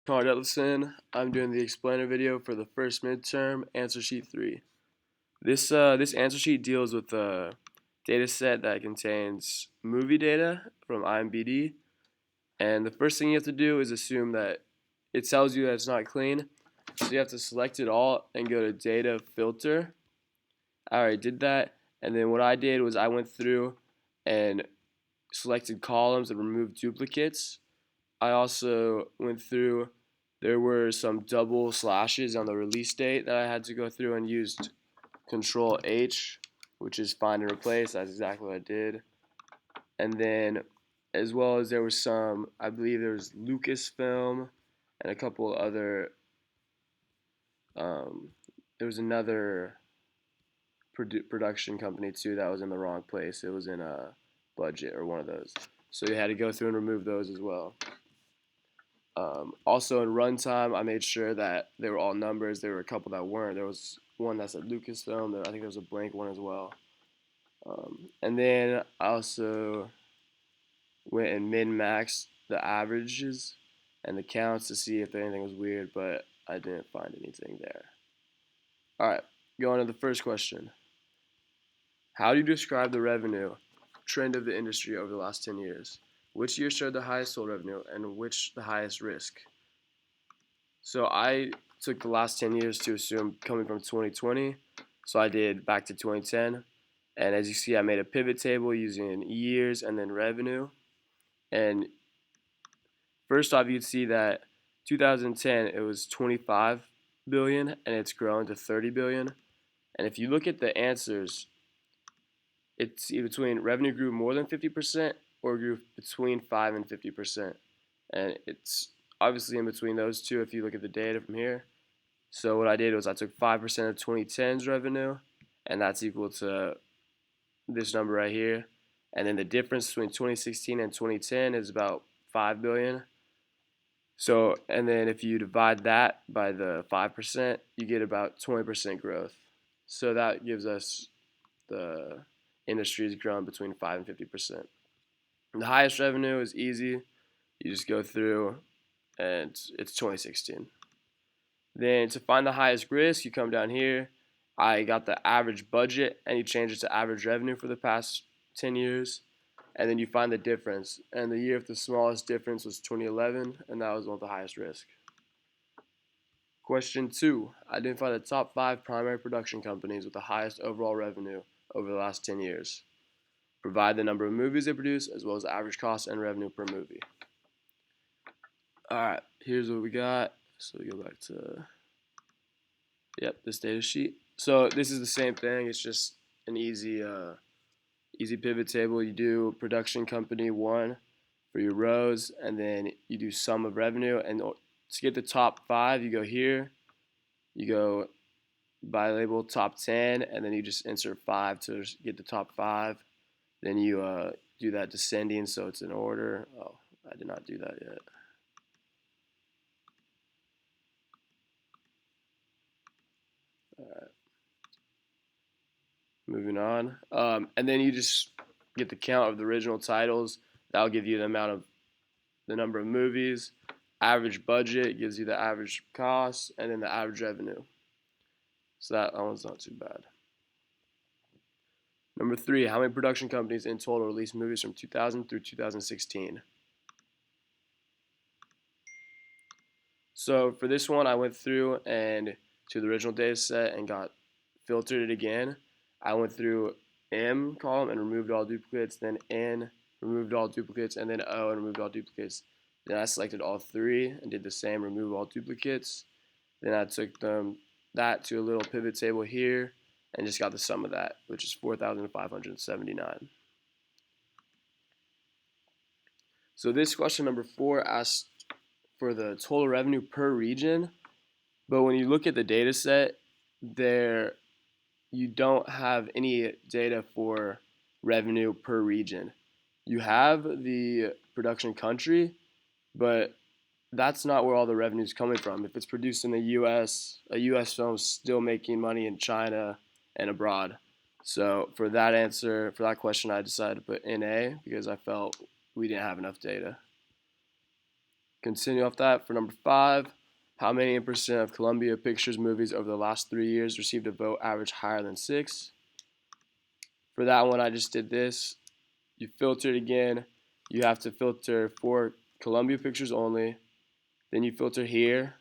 Connor Detlefson. I'm doing the explainer video for the first midterm, answer sheet 3. This answer sheet deals with a data set that contains movie data from IMDb, and the first thing you have to do is assume that it tells you that it's not clean, so you have to select it all and go to Data Filter. I already did that, and then what I did was I went through and selected columns and removed duplicates. I also went through, there were some double slashes on the release date that I had to go through and used Control H, which is find and replace. That's exactly what I did. And then, as well as there was some, I believe there was Lucasfilm and a couple other, there was another production company too that was in the wrong place. It was in a budget or one of those. So you had to go through and remove those as well. Also in runtime, I made sure that they were all numbers. There were a couple that weren't. There was one that said Lucasfilm. I think there was a blank one as well. And then I also went and min-maxed the averages and the counts to see if anything was weird, but I didn't find anything there. All right, going to the first question. How do you describe the revenue trend of the industry over the last 10 years? Which year showed the highest total revenue and which the highest risk? So I took the last 10 years to assume coming from 2020. So I did back to 2010. And as you see, I made a pivot table using years and then revenue. And first off, you'd see that 2010, it was 25 billion and it's grown to 30 billion. And if you look at the answers, it's between revenue grew more than 50% or grew between 5 and 50%. And it's obviously in between those two if you look at the data from here. So what I did was I took 5% of 2010's revenue, and that's equal to this number right here. And then the difference between 2016 and 2010 is about 5 billion. So, and then if you divide that by the 5%, you get about 20% growth. So that gives us the industry has grown between 5 and 50%. And the highest revenue is easy. You just go through, and it's 2016. Then to find the highest risk, you come down here. I got the average budget, and you change it to average revenue for the past 10 years. And then you find the difference. And the year with the smallest difference was 2011, and that was one of the highest risk. Question 2. Identify the top 5 primary production companies with the highest overall revenue over the last 10 years. Provide the number of movies they produce, as well as average cost and revenue per movie. Alright, here's what we got. So we go back to, this data sheet. So this is the same thing. It's just an easy pivot table. You do production company 1 for your rows, and then you do sum of revenue. And to get the top 5, you go here. You go by label top 10, and then you just insert 5 to get the top 5. Then you do that descending, so it's in order. Oh, I did not do that yet. Alright. Moving on. And then you just get the count of the original titles. That'll give you the amount of the number of movies. Average budget gives you the average cost, and then the average revenue. So that one's not too bad. Number 3, how many production companies in total released movies from 2000 through 2016? So for this one, I went through and to the original data set and filtered it again. I went through M column and removed all duplicates, then N, removed all duplicates, and then O and removed all duplicates. Then I selected all 3 and did the same, remove all duplicates. Then I took that to a little pivot table here and just got the sum of that, which is 4,579. So this question number 4 asked for the total revenue per region, but when you look at the data set, you don't have any data for revenue per region. You have the production country, but that's not where all the revenue is coming from. If it's produced in the U.S., a U.S. film is still making money in China and abroad. So for that question, I decided to put NA because I felt we didn't have enough data. Continue off that for number 5. How many in percent of Columbia Pictures movies over the last 3 years received a vote average higher than 6? For that one, I just did this. You filter it again. You have to filter for Columbia Pictures only. Then you filter here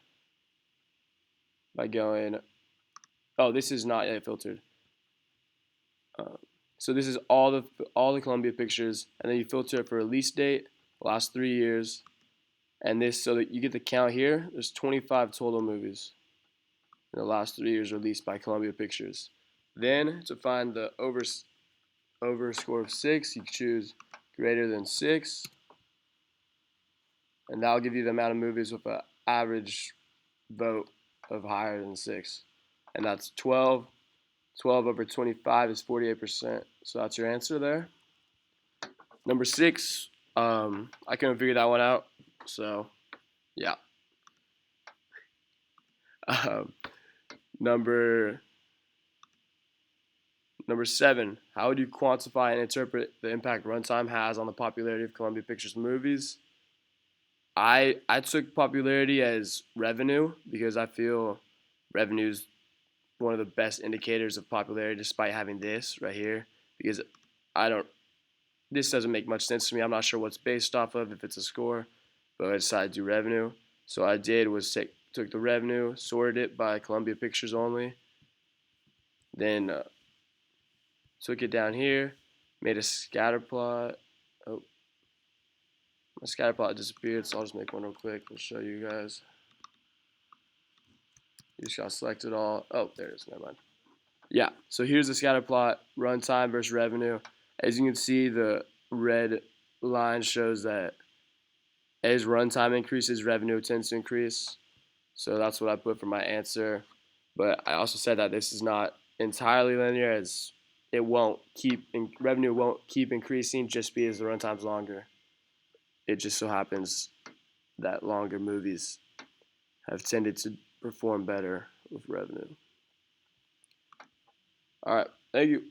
by going, oh, this is not yet filtered. So this is all the Columbia Pictures, and then you filter it for release date, last 3 years, and this so that you get the count here. There's 25 total movies in the last 3 years released by Columbia Pictures. Then to find the over score of 6, you choose greater than 6, and that'll give you the amount of movies with an average vote of higher than 6, and that's 12. 12 over 25 is 48%. So that's your answer there. Number 6, I couldn't figure that one out. So, yeah. Um, number 7, how would you quantify and interpret the impact runtime has on the popularity of Columbia Pictures movies? I took popularity as revenue because I feel revenue is one of the best indicators of popularity, despite having this right here. Because I don't, this doesn't make much sense to me. I'm not sure what's based off of, if it's a score, but I decided to do revenue. So what I did was took the revenue, sorted it by Columbia Pictures only, then took it down here, made a scatter plot. Oh, my scatter plot disappeared, so I'll just make one real quick and show you guys. You just gotta select it all. Oh, there it is. Never mind. Yeah, so here's the scatter plot, runtime versus revenue. As you can see, the red line shows that as runtime increases, revenue tends to increase. So that's what I put for my answer. But I also said that this is not entirely linear, as revenue won't keep increasing just because the runtime's longer. It just so happens that longer movies have tended to perform better with revenue. All right, thank you.